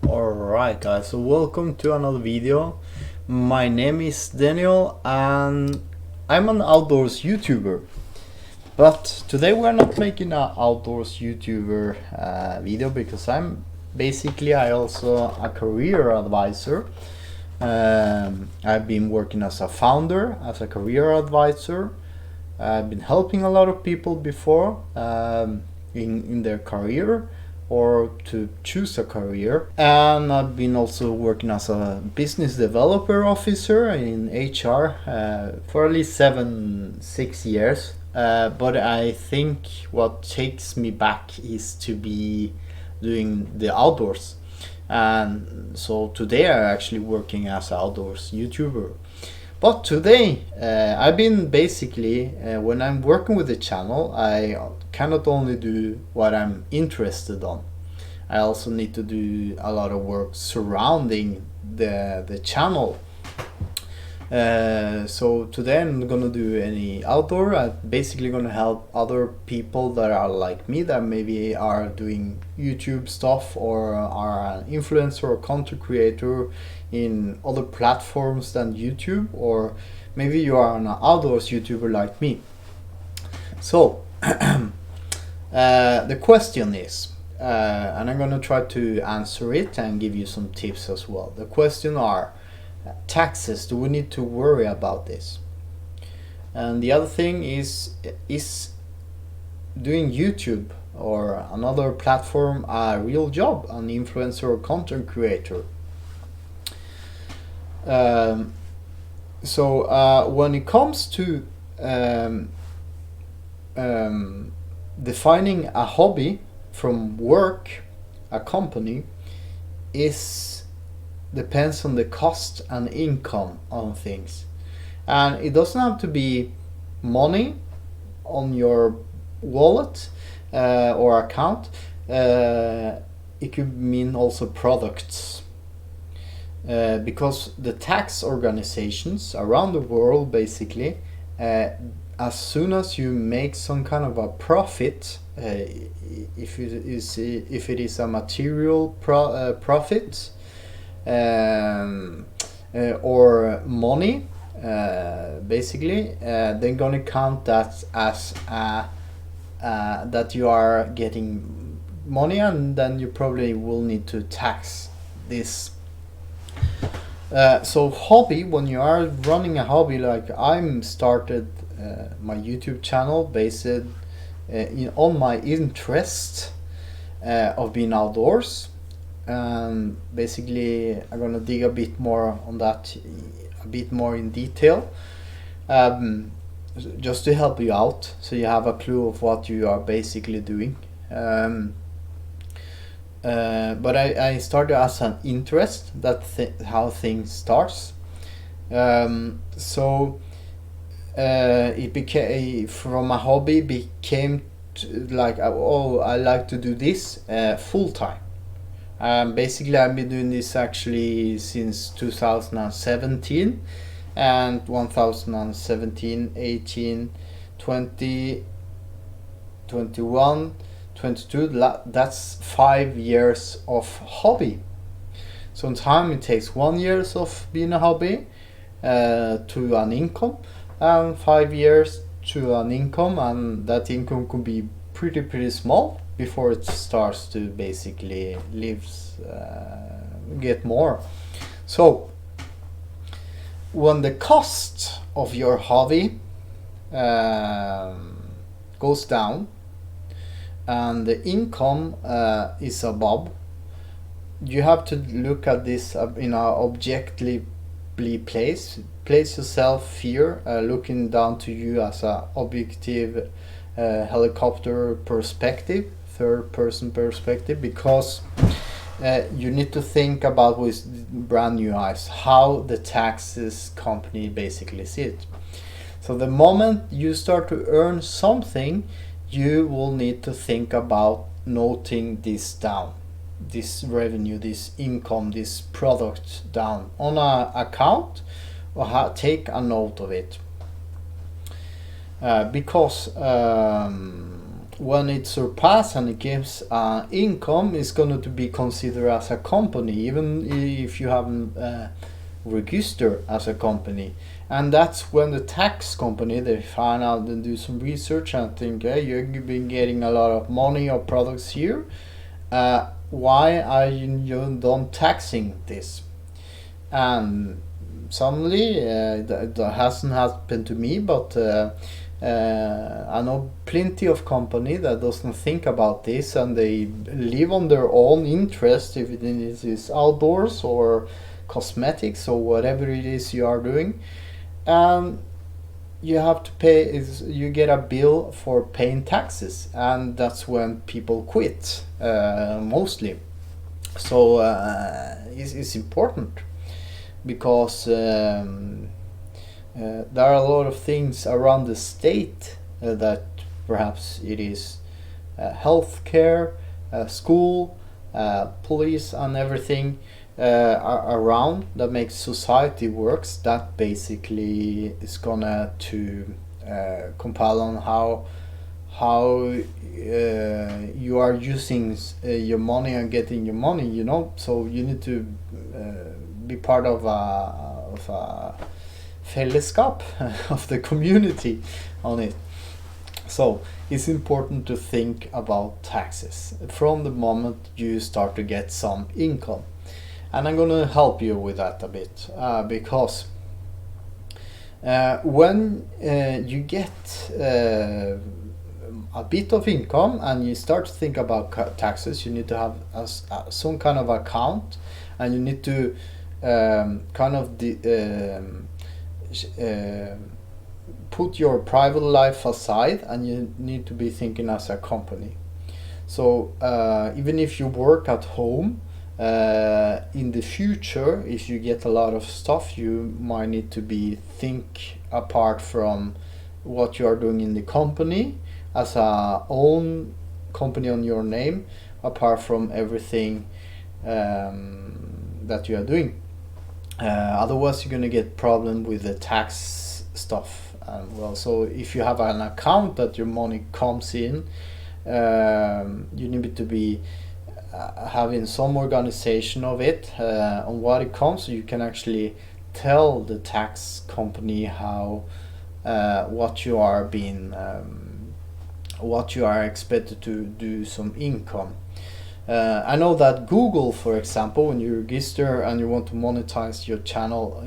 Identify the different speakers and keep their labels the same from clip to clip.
Speaker 1: Alright guys, so welcome to another video. My name is Daniel and I'm an outdoors YouTuber. But today we're not making an outdoors YouTuber video because I also a career advisor. I've been working as a founder, as a career advisor. I've been helping a lot of people before in their career or to choose a career, and I've been also working as a business developer officer in HR for at least 6 years. But I think what takes me back is to be doing the outdoors, and so today I'm actually working as an outdoors YouTuber. But today, I've been basically, when I'm working with the channel, I cannot only do what I'm interested on. I also need to do a lot of work surrounding the channel. So today I'm not gonna do any outdoor. I'm basically gonna help other people that are like me, that maybe are doing YouTube stuff or are an influencer or content creator in other platforms than YouTube, or maybe you are an outdoors YouTuber like me. So the question is, and I'm gonna try to answer it and give you some tips as well. The question are, taxes, do we need to worry about this? And the other thing is doing YouTube or another platform a real job, an influencer or content creator? So when it comes to defining a hobby from work, a company depends on the cost and income on things, and it doesn't have to be money on your wallet or account. It could mean also products, because the tax organizations around the world basically, as soon as you make some kind of a profit, if it is a material profit, or money, basically, they're gonna count that as that you are getting money, and then you probably will need to tax this. So hobby, when you are running a hobby, like I'm started my YouTube channel based on my interest of being outdoors. Basically, I'm gonna dig a bit more on that, a bit more in detail, just to help you out, so you have a clue of what you are basically doing. But I started as an interest. How things starts. So it became, from a hobby became like, oh, I like to do this full time. Basically, I've been doing this actually since 2017, and 2017, 18, 20, 21, 22, that's 5 years of hobby. Sometimes it takes 1 year of being a hobby to an income, and 5 years to an income, and that income could be pretty small before it starts to basically get more. So when the cost of your hobby goes down and the income is above, you have to look at this in a objectively place yourself here, looking down to you as a objective helicopter perspective, third person perspective, because you need to think about with brand new eyes how the taxes company basically see it. So the moment you start to earn something, you will need to think about noting this down, this revenue, this income, this product down on an account, or take a note of it. Because when it surpasses and it gives income, it's going to be considered as a company, even if you haven't registered as a company. And that's when the tax company, they find out and do some research and think, hey, you've been getting a lot of money or products here. Why are you not taxing this? And suddenly, that hasn't happened to me, but I know plenty of company that doesn't think about this, and they live on their own interest, if it is outdoors or cosmetics or whatever it is you are doing. And you have to pay, you get a bill for paying taxes, and that's when people quit, mostly. So it's important, because there are a lot of things around the state that perhaps it is healthcare, school, police, and everything around that makes society works. That basically is gonna to compile on how you are using your money and getting your money. You know, so you need to be part of a fellesskap of the community on it. So it's important to think about taxes from the moment you start to get some income. And I'm going to help you with that a bit, because when you get a bit of income and you start to think about taxes, you need to have some kind of account, and you need to put your private life aside, and you need to be thinking as a company. So even if you work at home, in the future, if you get a lot of stuff, you might need to think apart from what you are doing in the company as a own company on your name, apart from everything that you are doing. Otherwise, you're gonna get problem with the tax stuff. Well, so if you have an account that your money comes in, you need to be having some organization of it on what it comes, so you can actually tell the tax company how what you are expected to do some income. I know that Google, for example, when you register and you want to monetize your channel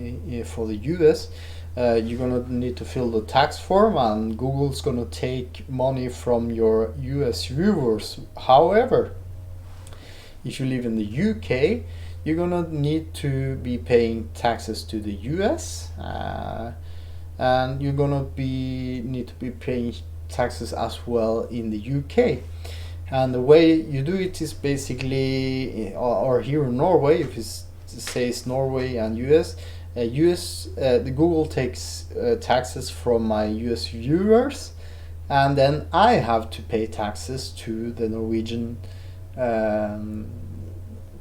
Speaker 1: for the US, you're gonna need to fill the tax form, and Google's gonna take money from your US viewers. However, if you live in the UK, you're gonna need to be paying taxes to the US, and you're gonna need to be paying taxes as well in the UK. And the way you do it is basically, or here in Norway, if it says Norway and US, the Google takes taxes from my US viewers, and then I have to pay taxes to the Norwegian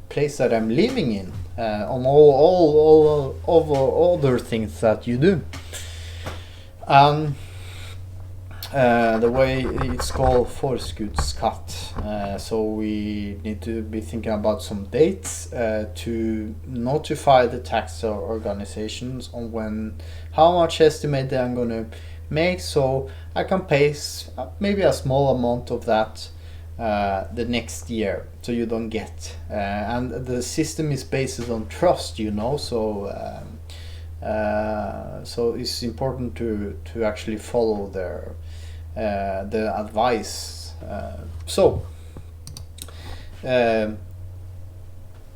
Speaker 1: place that I'm living in, on all other things that you do. The way it's called forskuddsskatt. So we need to be thinking about some dates to notify the tax organizations on how much estimate I'm going to make, so I can pay maybe a small amount of that the next year, so you don't get. And the system is based on trust, you know, so it's important to actually follow the advice.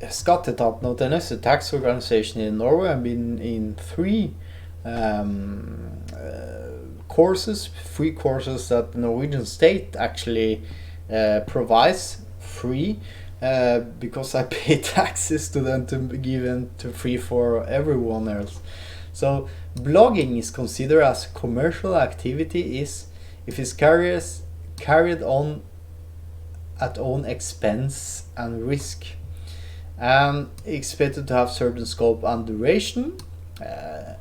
Speaker 1: Skatteetaten is a tax organization in Norway. I've been in three free courses that the Norwegian state actually provides free, because I pay taxes to them to give them to free for everyone else. So blogging is considered as a commercial activity if it's carried on at own expense and risk, and expected to have certain scope and duration,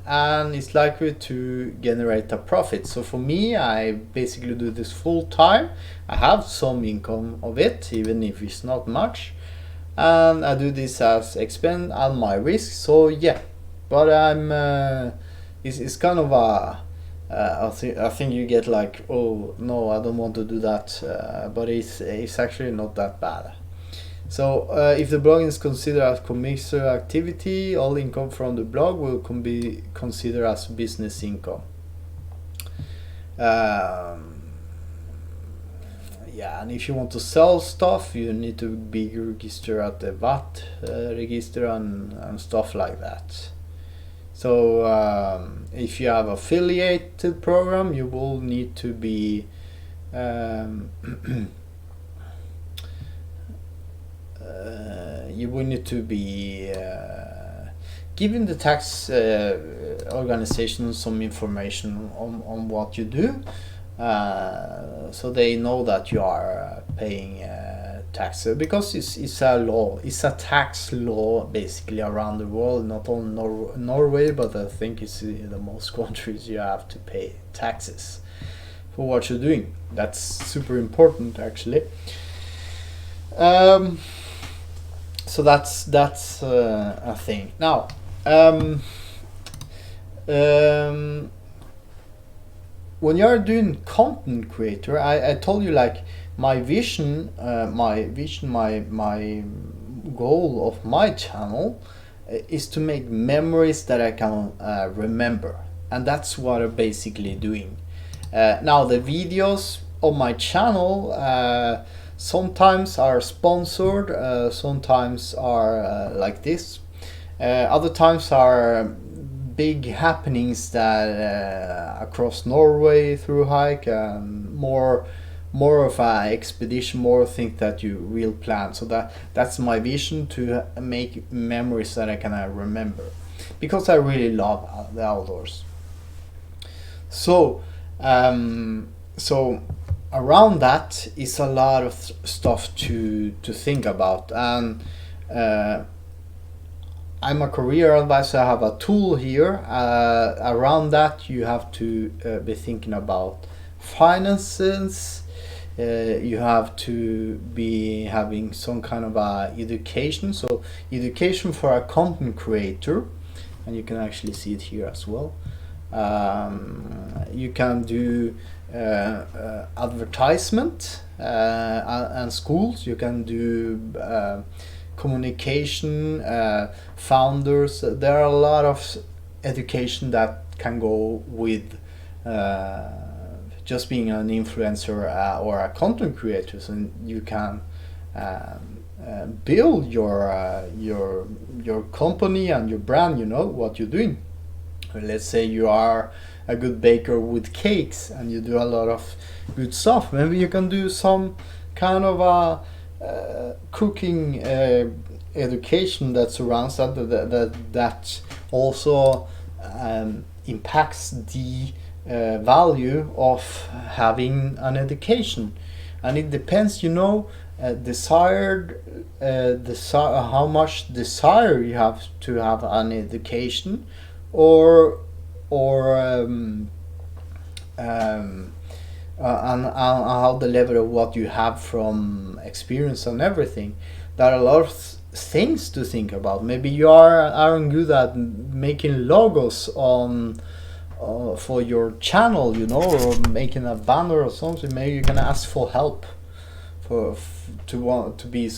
Speaker 1: and it's likely to generate a profit. So for me, I basically do this full time. I have some income of it, even if it's not much, and I do this as expense and my risk. So yeah, but it's kind of a I think you get like, oh no, I don't want to do that, but it's actually not that bad. So if the blog is considered as commercial activity, all income from the blog will be considered as business income. Yeah, and if you want to sell stuff, you need to be registered at the VAT register and stuff like that. So if you have affiliated program, you will need to be giving the tax organization some information on what you do, so they know that you are paying tax, because it's a law, it's a tax law basically around the world, not only Norway, but I think it's in the most countries you have to pay taxes for what you're doing. That's super important actually. So that's a thing. Now, when you're doing content creator, I told you like my vision, my goal of my channel is to make memories that I can remember, and that's what I'm basically doing. Now the videos on my channel sometimes are sponsored, sometimes are like this, other times are big happenings that across Norway through hike, more of a expedition, more things that you real plan. So that's my vision, to make memories that I can remember, because I really love the outdoors. So around that is a lot of stuff to think about, and I'm a career advisor. I have a tool here. Around that you have to be thinking about finances. You have to be having some kind of education. So education for a content creator, and you can actually see it here as well. You can do advertisement and schools. You can do communication, founders. There are a lot of education that can go with just being an influencer or a content creator. So you can build your company and your brand. You know what you're doing. Let's say you are a good baker with cakes and you do a lot of good stuff. Maybe you can do some kind of a cooking education that surrounds that also impacts the value of having an education. And it depends, you know, how much desire you have to have an education, or and how the level of what you have from experience and everything. There are a lot of things to think about. Maybe you aren't good at making logos on for your channel, you know, or making a banner or something. Maybe you can ask for help to want to be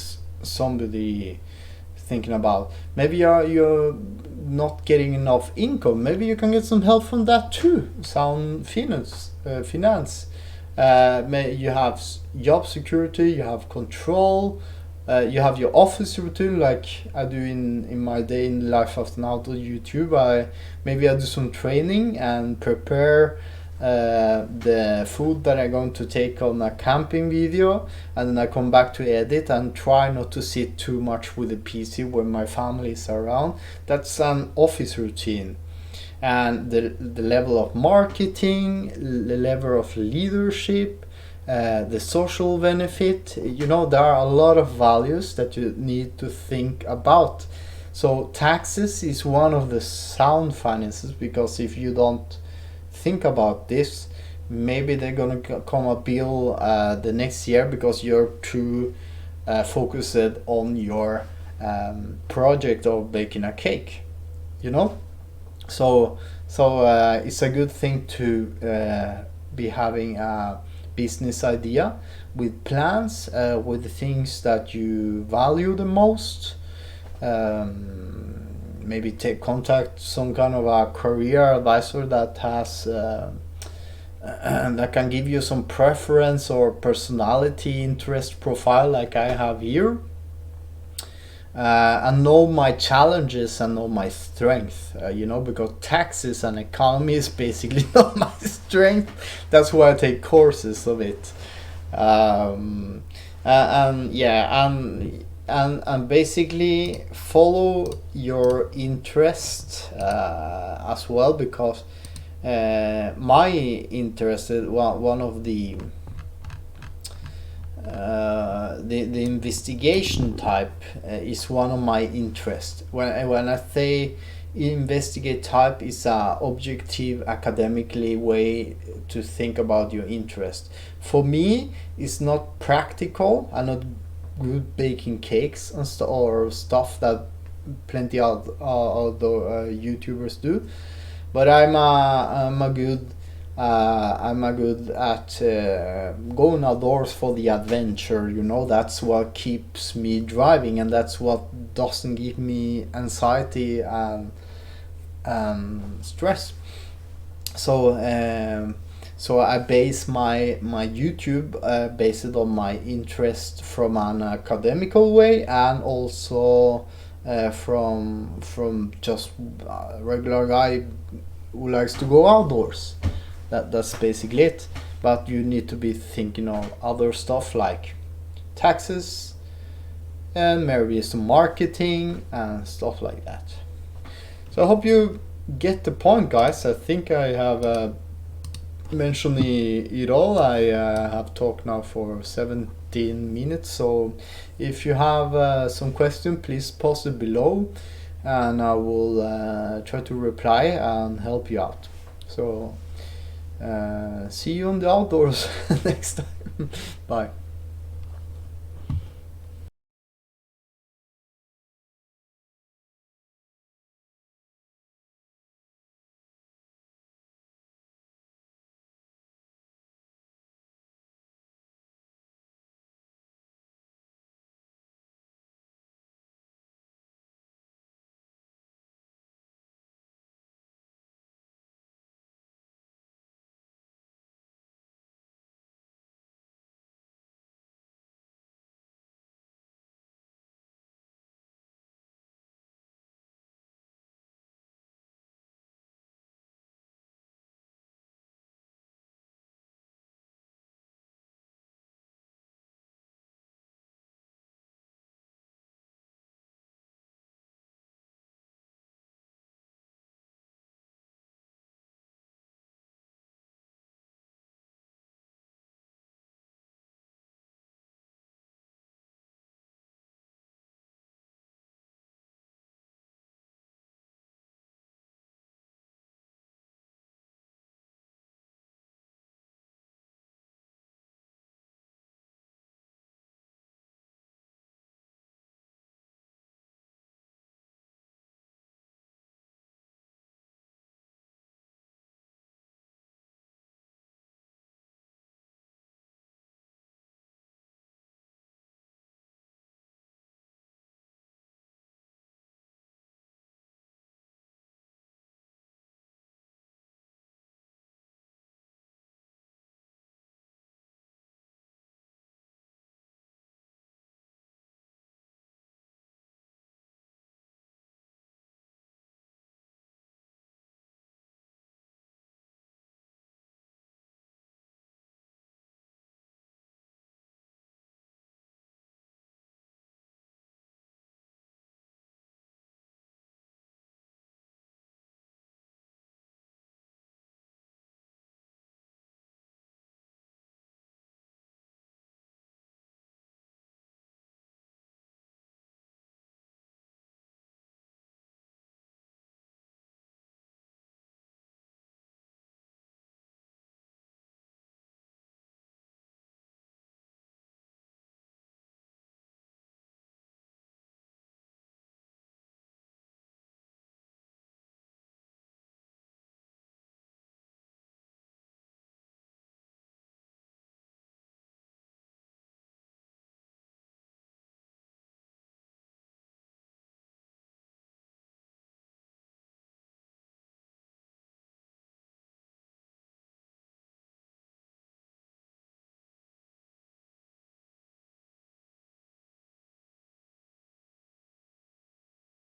Speaker 1: somebody thinking about. Maybe you're not getting enough income. Maybe you can get some help from that too. Sound finance. You have job security, you have control, you have your office routine, like I do in my day in life after an outdoor YouTube. Maybe I do some training and prepare the food that I'm going to take on a camping video, and then I come back to edit and try not to sit too much with the PC when my family is around. That's an office routine. And the level of marketing, the level of leadership, the social benefit, you know, there are a lot of values that you need to think about. So taxes is one of the sound finances, because if you don't think about this, maybe they're gonna come a bill the next year because you're too focused on your project of baking a cake, you know. So it's a good thing to be having a business idea with plans, with the things that you value the most. Maybe take contact some kind of a career advisor that has that can give you some preference or personality interest profile like I have here. And know my challenges and know my strength, you know, because taxes and economy is basically not my strength. That's why I take courses of it. And yeah, and basically follow your interest as well, because my interest is one of the investigation type is one of my interests. When I say investigate type, is a objective academically way to think about your interest. For me, it's not practical. I'm not good baking cakes and or stuff that plenty of other YouTubers do, but I'm a good at going outdoors for the adventure, you know. That's what keeps me driving, and that's what doesn't give me anxiety and stress. So I base my YouTube based on my interest from an academical way, and also from just a regular guy who likes to go outdoors. That's basically it. But you need to be thinking of other stuff like taxes and maybe some marketing and stuff like that. So I hope you get the point, guys. I think I have mentioned it all. I have talked now for 17 minutes. So if you have some question, please post it below, and I will try to reply and help you out. So see you on the outdoors next time. Bye.